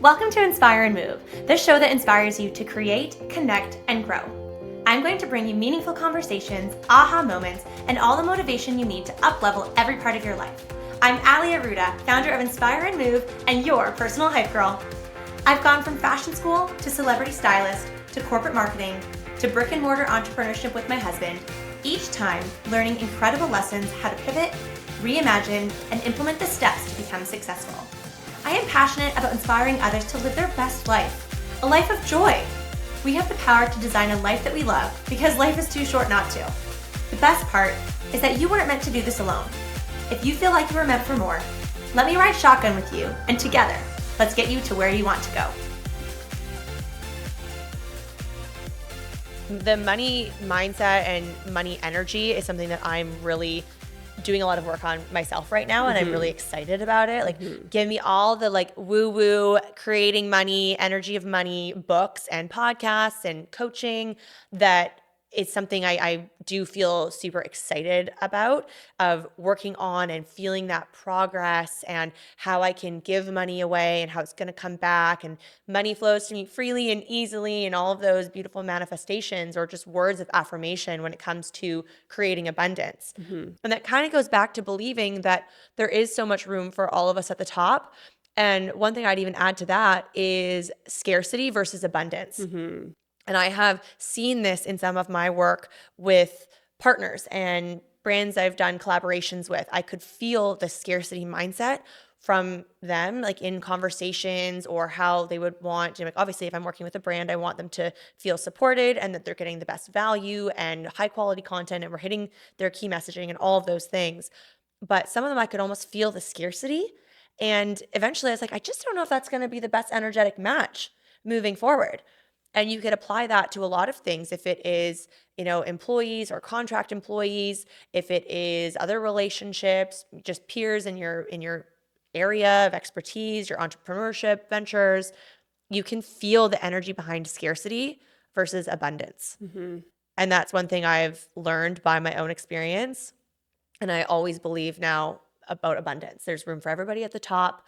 Welcome to Inspire and Move, the show that inspires you to create, connect, and grow. I'm going to bring you meaningful conversations, aha moments, and all the motivation you need to up-level every part of your life. I'm Ali Aruda, founder of Inspire and Move, and your personal hype girl. I've gone from fashion school to celebrity stylist to corporate marketing to brick and mortar entrepreneurship with my husband, each time learning incredible lessons how to pivot, reimagine, and implement the steps to become successful. I am passionate about inspiring others to live their best life, a life of joy. We have the power to design a life that we love because life is too short not to. The best part is that you weren't meant to do this alone. If you feel like you were meant for more, let me ride shotgun with you, and together, let's get you to where you want to go. The money mindset and money energy is something that I'm really doing a lot of work on myself right now, and I'm really excited about it. Like, give me all the woo-woo, creating money, energy of money books and podcasts and coaching that is something I do feel super excited about, of working on and feeling that progress and how I can give money away and how it's going to come back, and money flows to me freely and easily, and all of those beautiful manifestations or just words of affirmation when it comes to creating abundance. And that kind of goes back to believing that there is so much room for all of us at the top. And one thing I'd even add to that is scarcity versus abundance. And I have seen this in some of my work with partners and brands I've done collaborations with. I could feel the scarcity mindset from them, like in conversations, or how they would want, obviously if I'm working with a brand, I want them to feel supported and that they're getting the best value and high quality content, and we're hitting their key messaging and all of those things. But some of them I could almost feel the scarcity. And eventually I was like, I just don't know if that's going to be the best energetic match moving forward. And you could apply that to a lot of things. If it is, employees or contract employees, if it is other relationships, just peers in your area of expertise, your entrepreneurship ventures, you can feel the energy behind scarcity versus abundance. And that's one thing I've learned by my own experience. And I always believe now about abundance. There's room for everybody at the top.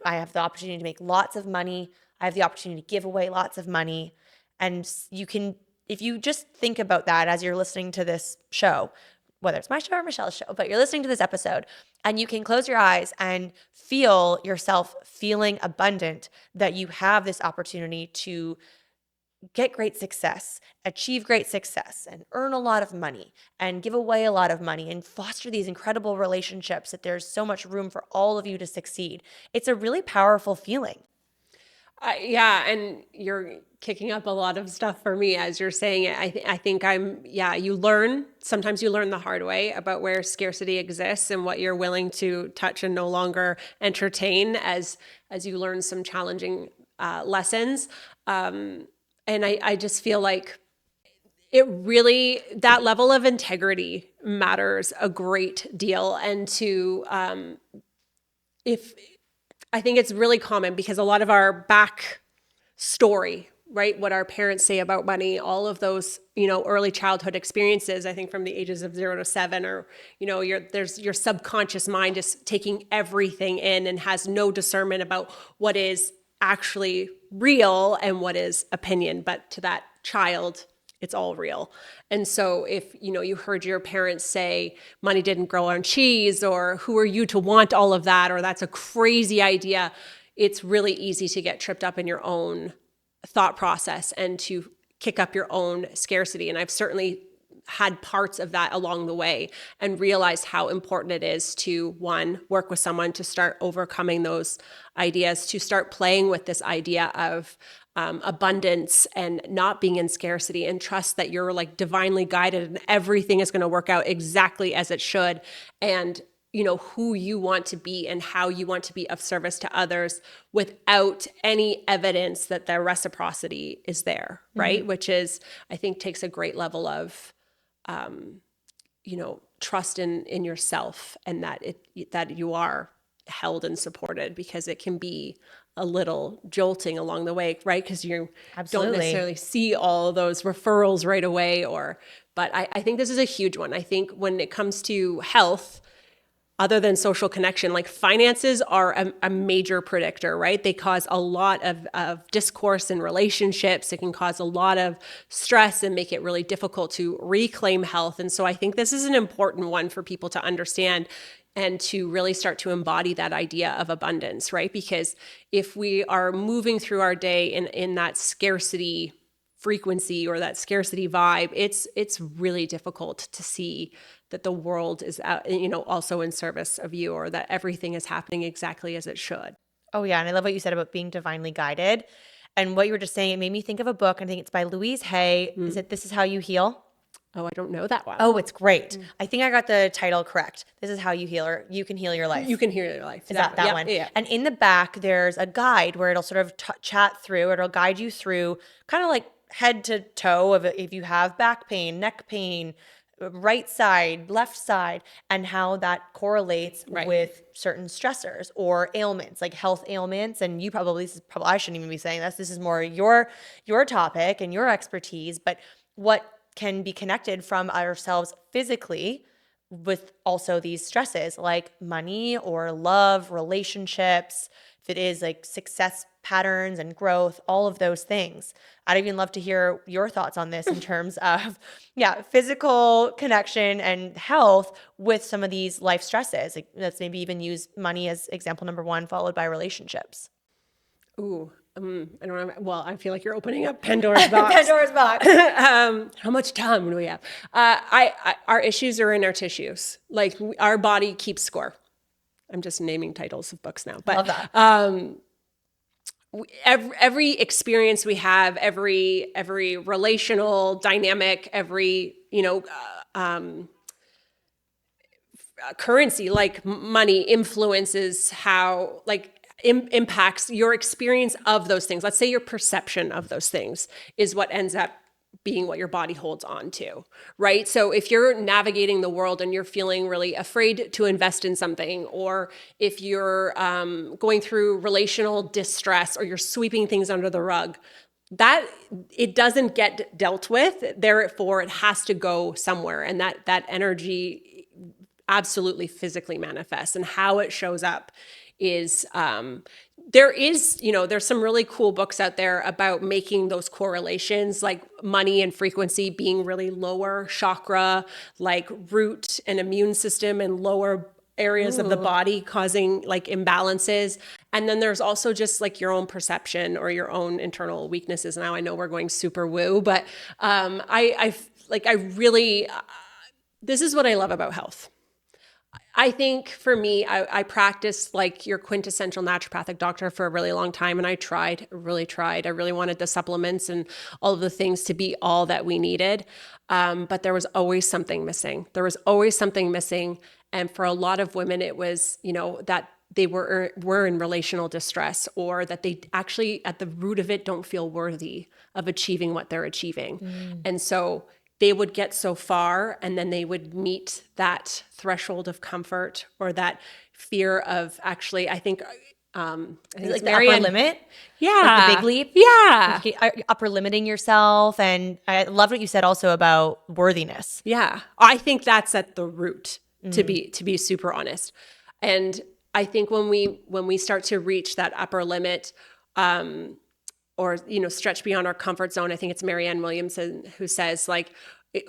I have the opportunity to make lots of money. I have the opportunity to give away lots of money. And you can, if you just think about that as you're listening to this show, whether it's my show or Michelle's show, but you're listening to this episode, and you can close your eyes and feel yourself feeling abundant, that you have this opportunity to get great success, achieve great success, and earn a lot of money, and give away a lot of money, and foster these incredible relationships, that there's so much room for all of you to succeed. It's a really powerful feeling. Yeah, and you're kicking up a lot of stuff for me as you're saying it. I think sometimes you learn the hard way about where scarcity exists and what you're willing to touch and no longer entertain as you learn some challenging lessons. And I just feel like it really, that level of integrity matters a great deal. And I think it's really common because a lot of our back story, right? What our parents say about money, all of those, early childhood experiences, I think from the ages of 0 to 7, or, there's your subconscious mind just taking everything in and has no discernment about what is actually real and what is opinion. But to that child, it's all real. And so if, you heard your parents say money didn't grow on cheese, or who are you to want all of that, or that's a crazy idea, it's really easy to get tripped up in your own thought process and to kick up your own scarcity. And I've certainly had parts of that along the way, and realized how important it is to, one, work with someone to start overcoming those ideas, to start playing with this idea of abundance and not being in scarcity, and trust that you're divinely guided and everything is going to work out exactly as it should. And who you want to be and how you want to be of service to others without any evidence that the reciprocity is there, right? Which is, I think, takes a great level of, trust in yourself, and that you are held and supported, because it can be a little jolting along the way, right? Because you don't necessarily see all those referrals right away, but I think this is a huge one. I think when it comes to health, other than social connection, like finances are a major predictor, right? They cause a lot of discourse in relationships. It can cause a lot of stress and make it really difficult to reclaim health. And so I think this is an important one for people to understand and to really start to embody that idea of abundance, right? Because if we are moving through our day in that scarcity frequency or that scarcity vibe, it's really difficult to see that the world is also in service of you, or that everything is happening exactly as it should. Oh yeah, and I love what you said about being divinely guided. And what you were just saying, it made me think of a book. I think it's by Louise Hay. Is it This Is How You Heal? Oh, I don't know that one. Oh, it's great. I think I got the title correct. This is how you heal, or you can heal your life. You can heal your life. Is that one? Yeah. And in the back, there's a guide where it'll sort of chat through, it'll guide you through kind of like head to toe of if you have back pain, neck pain, right side, left side, and how that correlates with certain stressors or ailments, like health ailments. And you probably, I shouldn't even be saying this. This is more your topic and your expertise, but what can be connected from ourselves physically with also these stresses like money or love, relationships, if it is like success patterns and growth, all of those things. I'd even love to hear your thoughts on this in terms of, physical connection and health with some of these life stresses. Like, let's maybe even use money as example number one, followed by relationships. Ooh, I don't know. Well, I feel like you're opening up Pandora's box. Pandora's box. How much time do we have? Our issues are in our tissues. Like our body keeps score. I'm just naming titles of books now, but Love that. Every experience we have, every relational dynamic, every currency like money influences how impacts your experience of those things. Let's say your perception of those things is what ends up being what your body holds on to, right? So if you're navigating the world and you're feeling really afraid to invest in something, or if you're going through relational distress, or you're sweeping things under the rug, that it doesn't get dealt with. Therefore, it has to go somewhere, and that energy absolutely physically manifests. And how it shows up is there's some really cool books out there about making those correlations, like money and frequency being really lower chakra, like root and immune system and lower areas of the body causing like imbalances. And then there's also just like your own perception or your own internal weaknesses. Now I know we're going super woo, but this is what I love about health. I think for me, I practiced like your quintessential naturopathic doctor for a really long time. And I really tried. I really wanted the supplements and all of the things to be all that we needed. But there was always something missing. And for a lot of women, it was, that they were in relational distress, or that they actually at the root of it don't feel worthy of achieving what they're achieving. And so they would get so far, and then they would meet that threshold of comfort or that fear of actually, I think like the upper limit? Yeah. Like the big leap? Yeah. Upper limiting yourself. And I loved what you said also about worthiness. Yeah. I think that's at the root, to be super honest. And I think when we start to reach that upper limit, or stretch beyond our comfort zone. I think it's Marianne Williamson who says like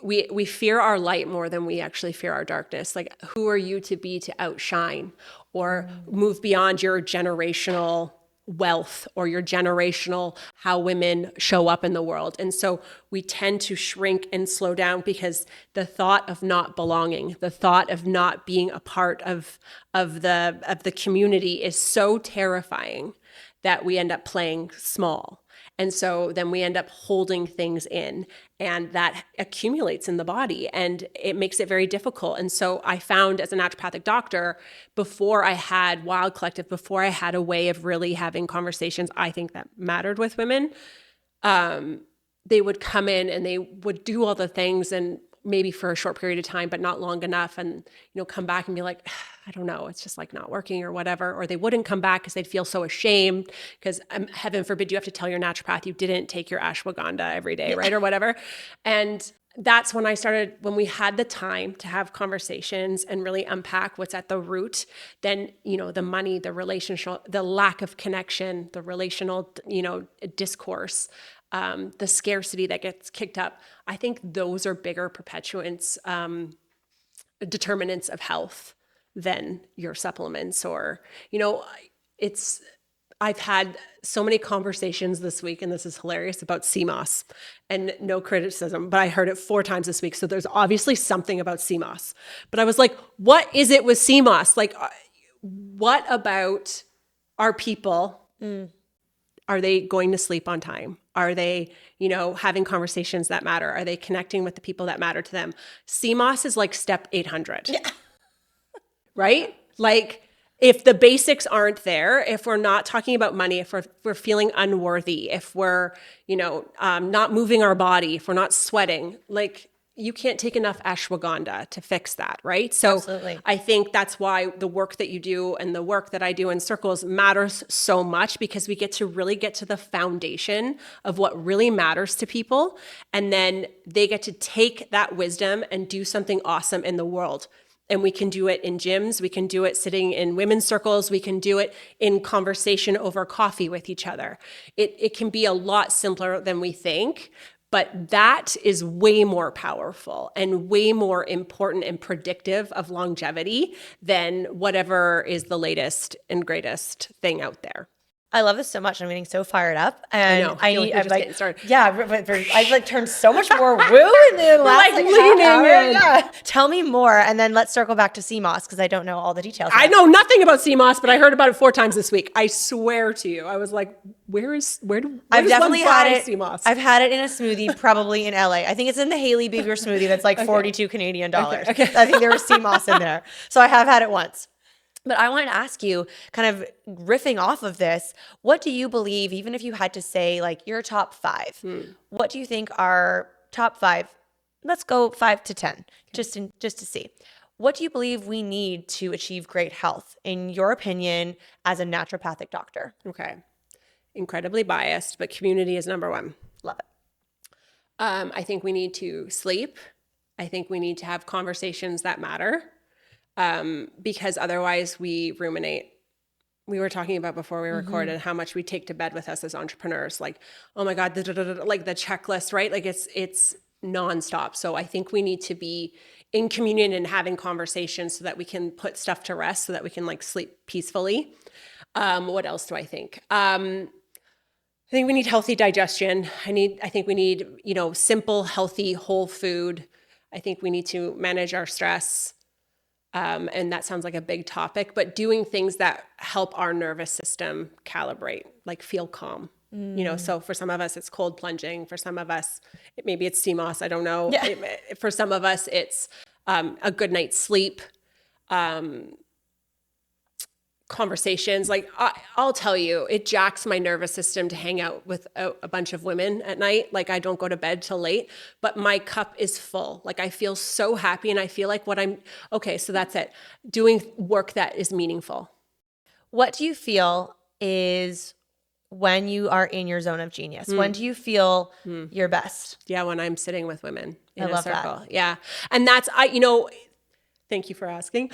we fear our light more than we actually fear our darkness. Like, who are you to be to outshine or move beyond your generational wealth or your generational how women show up in the world? And so we tend to shrink and slow down because the thought of not belonging, the thought of not being a part of the community is so terrifying that we end up playing small. And so then we end up holding things in, and that accumulates in the body, and it makes it very difficult. And so I found as a naturopathic doctor, before I had Wild Collective, before I had a way of really having conversations I think that mattered with women, they would come in and they would do all the things, and maybe for a short period of time, but not long enough, and come back and be like, I don't know, it's just like not working or whatever. Or they wouldn't come back because they'd feel so ashamed because heaven forbid you have to tell your naturopath you didn't take your ashwagandha every day, right? Or whatever. And that's when I started, when we had the time to have conversations and really unpack what's at the root, then, the money, the relationship, the lack of connection, the relational, discourse, the scarcity that gets kicked up. I think those are bigger perpetuants, determinants of health than your supplements or, I've had so many conversations this week, and this is hilarious, about CMOS, and no criticism, but I heard it 4 times this week. So there's obviously something about CMOS, but I was like, what is it with CMOS? Like, what about our people? Are they going to sleep on time? Are they, having conversations that matter? Are they connecting with the people that matter to them? CMOS is like step 800. Yeah. Right? Like, if the basics aren't there, if we're not talking about money, if we're feeling unworthy, if we're, not moving our body, if we're not sweating, like, you can't take enough ashwagandha to fix that, right? So Absolutely. I think that's why the work that you do and the work that I do in circles matters so much, because we get to really get to the foundation of what really matters to people. And then they get to take that wisdom and do something awesome in the world. And we can do it in gyms. We can do it sitting in women's circles. We can do it in conversation over coffee with each other. It can be a lot simpler than we think, but that is way more powerful and way more important and predictive of longevity than whatever is the latest and greatest thing out there. I love this so much. I'm getting so fired up, and I know. I feel like we're just getting started. Yeah, but I've like turned so much more woo in the last Like half hour. leaning in. Yeah. Tell me more, and then let's circle back to CMOS because I don't know all the details. I know nothing about CMOS, but I heard about it 4 times this week. I swear to you, I was like, I've definitely had it. CMOS? I've had it in a smoothie, probably in LA. I think it's in the Haley Beaver smoothie that's like 42 Canadian dollars. Okay. I think there was CMOS in there, so I have had it once. But I wanted to ask you, kind of riffing off of this, what do you believe, even if you had to say like your top 5, what do you think are top 5? Let's go 5 to 10, just to see. What do you believe we need to achieve great health, in your opinion, as a naturopathic doctor? Okay. Incredibly biased, but community is number 1. Love it. I think we need to sleep. I think we need to have conversations that matter. Because otherwise we ruminate. We were talking about before we recorded how much we take to bed with us as entrepreneurs. Like, oh my God, like the checklist, right? Like it's nonstop. So I think we need to be in communion and having conversations so that we can put stuff to rest, so that we can like sleep peacefully. What else do I think? I think we need healthy digestion. I think we need, simple, healthy, whole food. I think we need to manage our stress. And that sounds like a big topic, but doing things that help our nervous system calibrate, like feel calm. So for some of us, it's cold plunging. For some of us, maybe it's CMOS. I don't know. Yeah. For some of us, it's a good night's sleep. Conversations. Like I'll tell you, it jacks my nervous system to hang out with a bunch of women at night. Like I don't go to bed till late, but my cup is full. Like I feel so happy, and I feel like so that's it. Doing work that is meaningful. What do you feel is when you are in your zone of genius? When do you feel your best? Yeah, when I'm sitting with women in I a love circle. that. Yeah. And that's thank you for asking.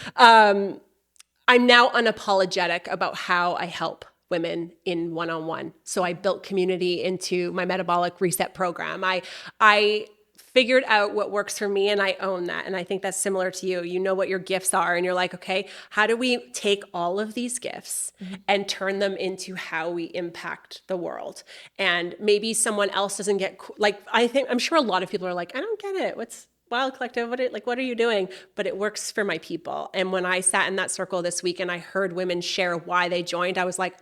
I'm now unapologetic about how I help women in one-on-one. So I built community into my metabolic reset program. I figured out what works for me, and I own that. And I think that's similar to you. You know what your gifts are, and you're like, okay, how do we take all of these gifts and turn them into how we impact the world? And maybe someone else doesn't get, I'm sure a lot of people are like, I don't get it. What's Wild Collective, what are you doing? But it works for my people. And when I sat in that circle this week and I heard women share why they joined, I was like,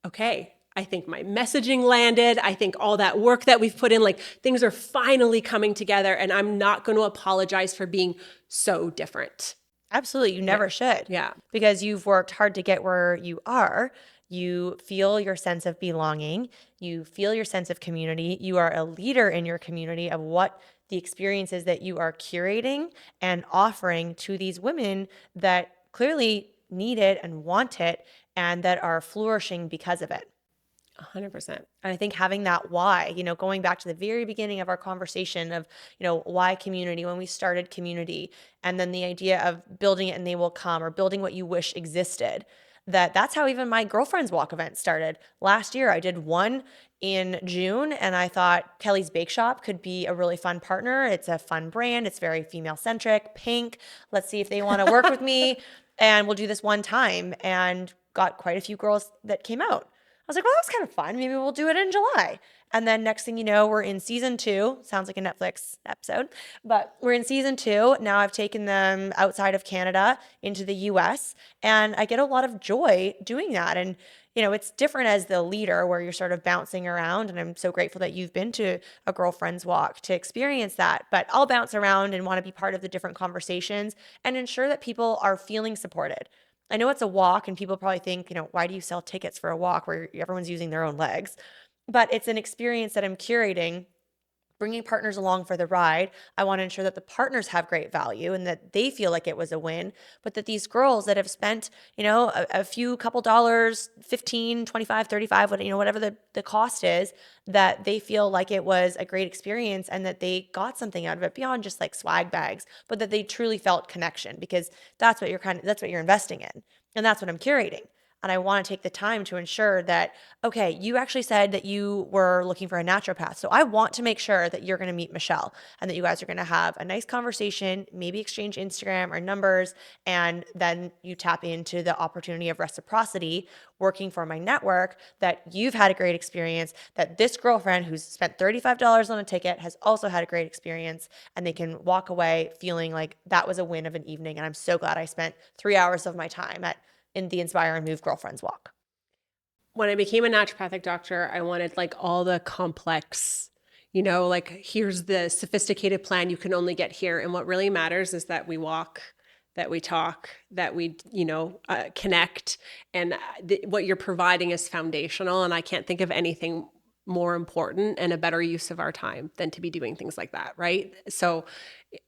okay, I think my messaging landed. I think all that work that we've put in, like things are finally coming together, and I'm not going to apologize for being so different. Absolutely. You never should. Yeah. Because you've worked hard to get where you are. You feel your sense of belonging. You feel your sense of community. You are a leader in your community of what the experiences that you are curating and offering to these women that clearly need it and want it and that are flourishing because of it. 100%. And I think having that why, going back to the very beginning of our conversation of, why community, when we started community, and then the idea of building it and they will come, or building what you wish existed, that's how even my girlfriend's walk event started. Last year, I did one in June, and I thought Kelly's Bake Shop could be a really fun partner. It's a fun brand. It's very female centric, pink. Let's see if they want to work with me. And we'll do this one time, and got quite a few girls that came out. I was like, well, that was kind of fun. Maybe we'll do it in July. And then next thing you know, we're in season 2. Sounds like a Netflix episode, but we're in season 2. Now I've taken them outside of Canada into the US, and I get a lot of joy doing that. And, it's different as the leader where you're sort of bouncing around. And I'm so grateful that you've been to a girlfriend's walk to experience that. But I'll bounce around and want to be part of the different conversations and ensure that people are feeling supported. I know it's a walk, and people probably think, why do you sell tickets for a walk where everyone's using their own legs? But it's an experience that I'm curating, bringing partners along for the ride. I want to ensure that the partners have great value and that they feel like it was a win, but that these girls that have spent, a few couple dollars, 15, 25, 35, whatever the cost is, that they feel like it was a great experience and that they got something out of it beyond just like swag bags, but that they truly felt connection, because that's what you're investing in. And that's what I'm curating. And I want to take the time to ensure that, okay, you actually said that you were looking for a naturopath. So I want to make sure that you're going to meet Michelle and that you guys are going to have a nice conversation, maybe exchange Instagram or numbers, and then you tap into the opportunity of reciprocity working for my network, that you've had a great experience, that this girlfriend who's spent $35 on a ticket has also had a great experience, and they can walk away feeling like that was a win of an evening. And I'm so glad I spent 3 hours of my time in the Inspire and Move Girlfriends Walk. When I became a naturopathic doctor, I wanted like all the complex, like here's the sophisticated plan you can only get here. And what really matters is that we walk, that we talk, that we, connect. And what you're providing is foundational. And I can't think of anything more important and a better use of our time than to be doing things like that. Right. So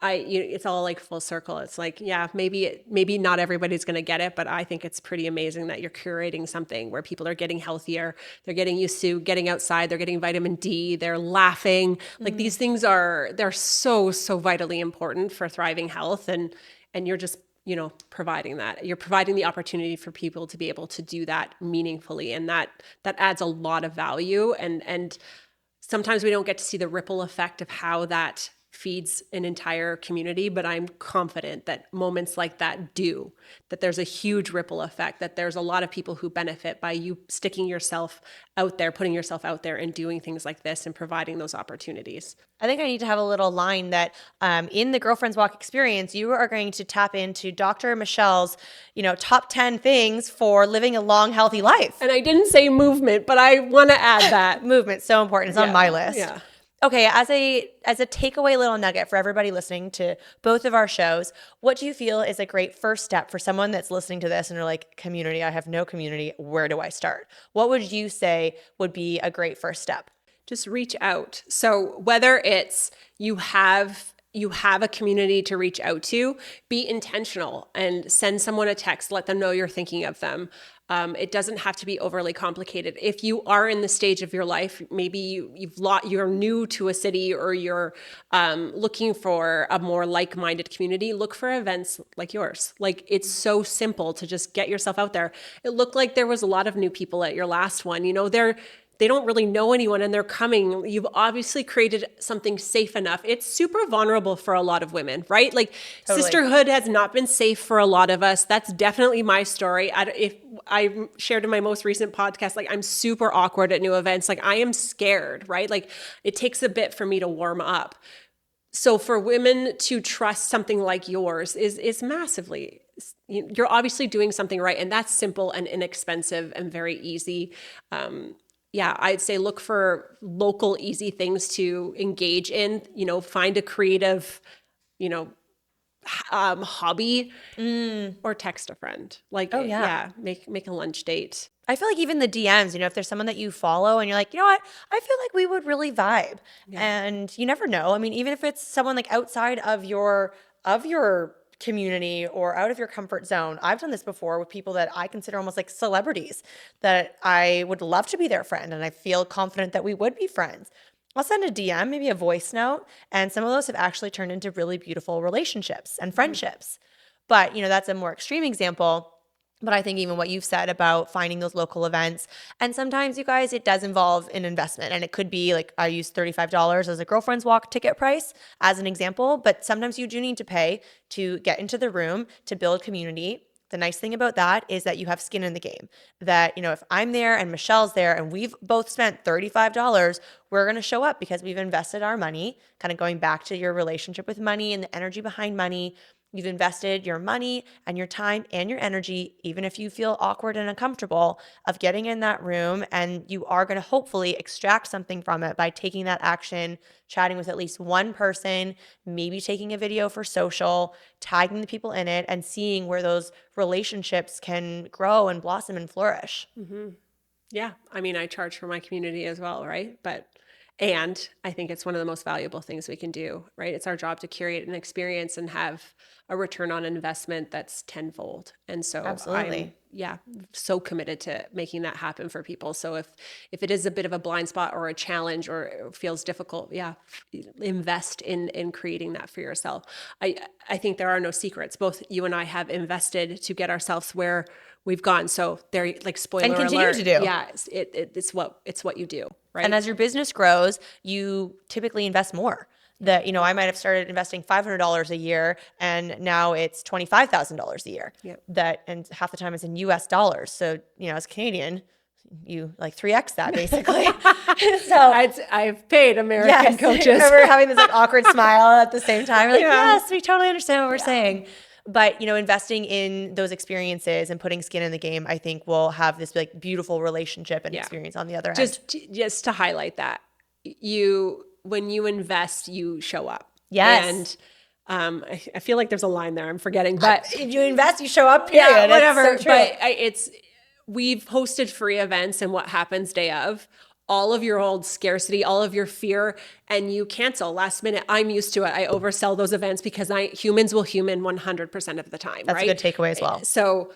it's all like full circle. It's like, yeah, maybe not everybody's going to get it, but I think it's pretty amazing that you're curating something where people are getting healthier. They're getting used to getting outside. They're getting vitamin D. They're laughing. Like these things they're so, so vitally important for thriving health. And you're just, providing that. You're providing the opportunity for people to be able to do that meaningfully. And that adds a lot of value. And sometimes we don't get to see the ripple effect of how that feeds an entire community, but I'm confident that moments like that that there's a huge ripple effect, that there's a lot of people who benefit by you sticking yourself out there, putting yourself out there and doing things like this and providing those opportunities. I think I need to have a little line that in the Girlfriends Walk experience, you are going to tap into Dr. Michelle's, top 10 things for living a long, healthy life. And I didn't say movement, but I want to add that. Movement, so important. It's on my list. Yeah. Okay, as a takeaway little nugget for everybody listening to both of our shows, what do you feel is a great first step for someone that's listening to this and they're like, community, I have no community, where do I start? What would you say would be a great first step? Just reach out. So whether it's you have a community to reach out to, be intentional and send someone a text, let them know you're thinking of them. It doesn't have to be overly complicated. If you are in the stage of your life, maybe you're new to a city, or you're looking for a more like-minded community, look for events like yours. Like, it's so simple to just get yourself out there. It looked like there was a lot of new people at your last one. They don't really know anyone and they're coming. You've obviously created something safe enough. It's super vulnerable for a lot of women, right? Like totally. Sisterhood has not been safe for a lot of us. That's definitely my story. If I shared in my most recent podcast, like I'm super awkward at new events. Like I am scared, right? Like it takes a bit for me to warm up. So for women to trust something like yours is massively, you're obviously doing something right. And that's simple and inexpensive and very easy. I'd say look for local, easy things to engage in, find a creative, hobby or text a friend. Like, make a lunch date. I feel like even the DMs, if there's someone that you follow and you're like, you know what, I feel like we would really vibe. Yeah. And you never know. I mean, even if it's someone like outside of your community or out of your comfort zone. I've done this before with people that I consider almost like celebrities that I would love to be their friend, and I feel confident that we would be friends. I'll send a DM, maybe a voice note, and some of those have actually turned into really beautiful relationships and friendships. But, that's a more extreme example. But I think even what you've said about finding those local events, and sometimes, you guys, it does involve an investment, and it could be like I use $35 as a girlfriend's walk ticket price as an example, but sometimes you do need to pay to get into the room, to build community. The nice thing about that is that you have skin in the game, that, if I'm there and Michelle's there and we've both spent $35, we're going to show up because we've invested our money, kind of going back to your relationship with money and the energy behind money. You've invested your money and your time and your energy, even if you feel awkward and uncomfortable, of getting in that room, and you are going to hopefully extract something from it by taking that action, chatting with at least one person, maybe taking a video for social, tagging the people in it, and seeing where those relationships can grow and blossom and flourish. Mm-hmm. Yeah. I mean, I charge for my community as well, right? And I think it's one of the most valuable things we can do, right? It's our job to curate an experience and have a return on investment that's tenfold. And so Absolutely. I'm so committed to making that happen for people. So if it is a bit of a blind spot or a challenge or it feels difficult, invest in creating that for yourself. I think there are no secrets. Both you and I have invested to get ourselves where we've gone. So they're like spoiler And continue alert. to do. Yeah, it's what you do, right? And as your business grows, you typically invest more. That, I might have started investing $500 a year and now it's $25,000 a year. Yep. And half the time it's in US dollars. So, as a Canadian, you like 3x that basically. So I've paid American coaches. We're having this like awkward smile at the same time. We're like, yes, we totally understand what we're saying. But, investing in those experiences and putting skin in the game, I think will have this like beautiful relationship and experience on the other end. Just to highlight that, when you invest, you show up. Yes. And I feel like there's a line there I'm forgetting, but if you invest, you show up, period. Yeah, whatever. It's so but we've hosted free events, and what happens day of, all of your old scarcity, all of your fear, and you cancel last minute. I'm used to it. I oversell those events because humans will human 100% of the time. That's right? a good takeaway as well. So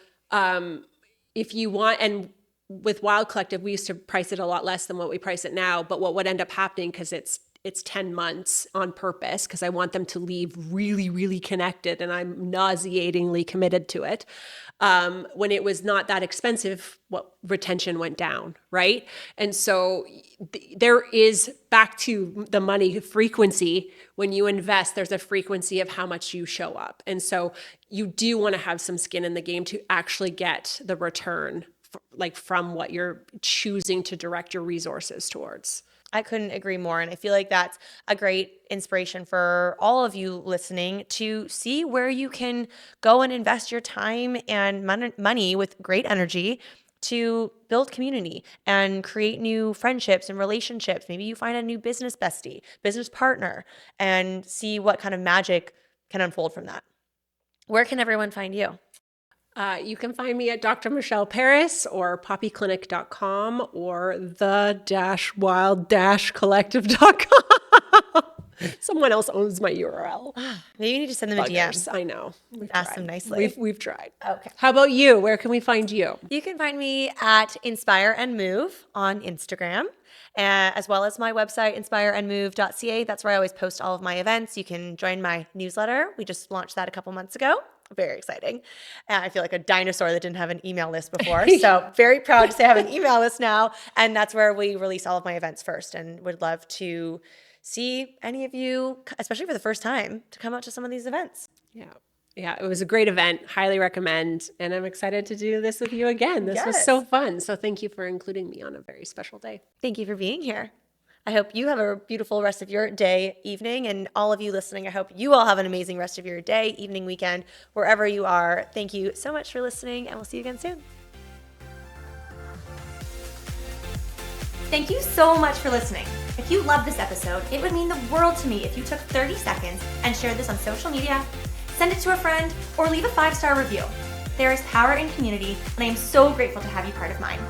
if you want, and with Wild Collective, we used to price it a lot less than what we price it now, but what would end up happening, because it's 10 months on purpose, because I want them to leave really, really connected, and I'm nauseatingly committed to it. When it was not that expensive, retention went down, right? And so there is, back to the money frequency, when you invest, there's a frequency of how much you show up. And so you do want to have some skin in the game to actually get the return from what you're choosing to direct your resources towards. I couldn't agree more. And I feel like that's a great inspiration for all of you listening to see where you can go and invest your time and money with great energy to build community and create new friendships and relationships. Maybe you find a new business bestie, business partner, and see what kind of magic can unfold from that. Where can everyone find you? You can find me at Dr. Michelle Peris or poppyclinic.com or the-wild-collective.com. Someone else owns my URL. Maybe you need to send them a DM. I know. Ask them nicely. We've tried. Okay. How about you? Where can we find you? You can find me at Inspire and Move on Instagram, as well as my website, inspireandmove.ca. That's where I always post all of my events. You can join my newsletter. We just launched that a couple months ago. Very exciting. I feel like a dinosaur that didn't have an email list before. So very proud to say I have an email list now. And that's where we release all of my events first, and would love to see any of you, especially for the first time, to come out to some of these events. Yeah, it was a great event. Highly recommend. And I'm excited to do this with you again. This was so fun. So thank you for including me on a very special day. Thank you for being here. I hope you have a beautiful rest of your day, evening, and all of you listening, I hope you all have an amazing rest of your day, evening, weekend, wherever you are. Thank you so much for listening, and we'll see you again soon. Thank you so much for listening. If you loved this episode, it would mean the world to me if you took 30 seconds and shared this on social media, send it to a friend, or leave a 5-star review. There is power in community, and I am so grateful to have you part of mine.